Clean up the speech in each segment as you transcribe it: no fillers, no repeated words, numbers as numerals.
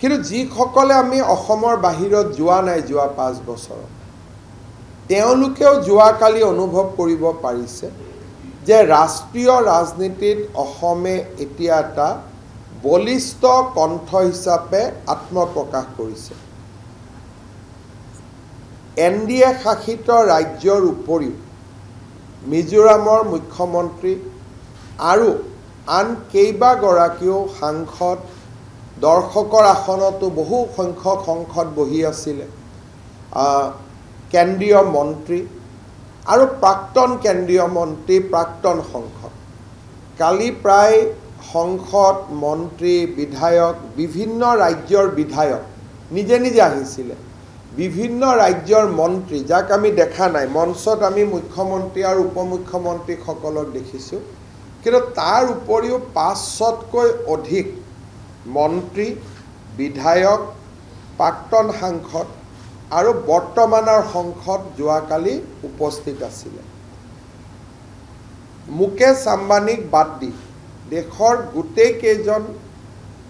কিন্তু যিসকলে আমি অসমৰ বাহিৰত যোৱা নাই যোৱা 5 বছৰত তেওঁলোকেও যোৱাকালি অনুভৱ কৰিব পাৰিছে যে ৰাষ্ট্ৰীয় ৰাজনীতিত অসমে এতিয়া এটা বলিষ্ঠ কণ্ঠ হিচাপে আত্মপ্ৰকাশ কৰিছে। NDA শাসিত ৰাজ্যৰ উপৰিও মিজোৰামৰ মুখ্যমন্ত্ৰী আৰু আন কেইবাগৰাকীও সাংসদ দৰ্শকৰ আসনতো বহু সংখ্যক সংসদ বহি আছিলে, কেন্দ্ৰীয় মন্ত্ৰী আৰু প্ৰাক্তন কেন্দ্ৰীয় মন্ত্ৰী, প্ৰাক্তন সংসদ। কালি প্ৰায় সংসদ, মন্ত্ৰী, বিধায়ক, বিভিন্ন ৰাজ্যৰ বিধায়ক নিজে নিজে আহিছিলে। বিভিন্ন ৰাজ্যৰ মন্ত্ৰী, যাক আমি দেখা নাই, মঞ্চত আমি মুখ্যমন্ত্ৰী আৰু উপমুখ্যমন্ত্ৰীসকলক দেখিছোঁ, কিন্তু তাৰ উপৰিও 500তকৈ অধিক মন্ত্ৰী, বিধায়ক, প্ৰাক্তন সাংসদ আৰু বৰ্তমানৰ সংসদ যোৱাকালি উপস্থিত আছিলে। মুকেশ আম্বানীক বাদ দি দেশৰ গোটেইকেইজন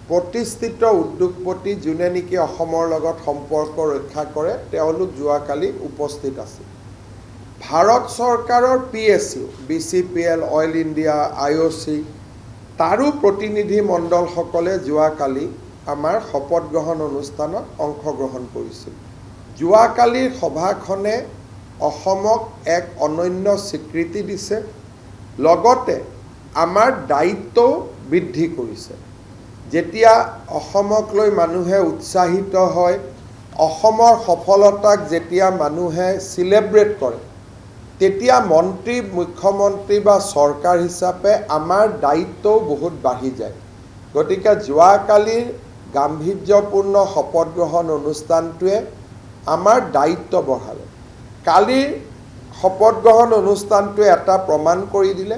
প্ৰতিষ্ঠিত উদ্যোগপতি যোনে নেকি অসমৰ লগত সম্পৰ্ক ৰক্ষা কৰে তেওঁলোক যোৱাকালি উপস্থিত আছিল। ভাৰত চৰকাৰৰ PSU, BCPL, oil India, IOC তাৰো প্ৰতিনিধি মণ্ডলসকলে যোৱাকালি আমাৰ শপত গ্ৰহণ অনুষ্ঠানত অংশগ্ৰহণ কৰিছিল। যোৱাকালিৰ সভাখনে অসমক এক অনন্য স্বীকৃতি দিছে, লগতে আমাৰ দায়িত্বও বৃদ্ধি কৰিছে। যেতিয়া অসমক লৈ মানুহে উৎসাহিত হয়, অসমৰ সফলতাক যেতিয়া মানুহে সিলেব্ৰেট কৰে, তেতিয়া মন্ত্ৰী, মুখ্যমন্ত্ৰী বা চৰকাৰ হিচাপে আমাৰ দায়িত্বও বহুত বাঢ়ি যায়। গতিকে যোৱাকালিৰ গাম্ভীৰ্যপূৰ্ণ শপত গ্ৰহণ অনুষ্ঠানটোৱে আমাৰ দায়িত্ব বঢ়ালে। কালিৰ শপত গ্ৰহণ অনুষ্ঠানটোৱে এটা প্ৰমাণ কৰি দিলে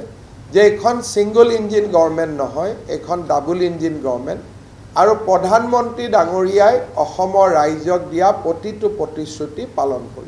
যে এইখন ছিংগল ইঞ্জিন গভৰ্ণমেণ্ট নহয়, এইখন ডাবল ইঞ্জিন গভৰ্ণমেণ্ট। আৰু প্ৰধানমন্ত্ৰী ডাঙৰীয়াই অসমৰ ৰাইজক দিয়া প্ৰতিটো প্ৰতিশ্ৰুতি পালন কৰিব।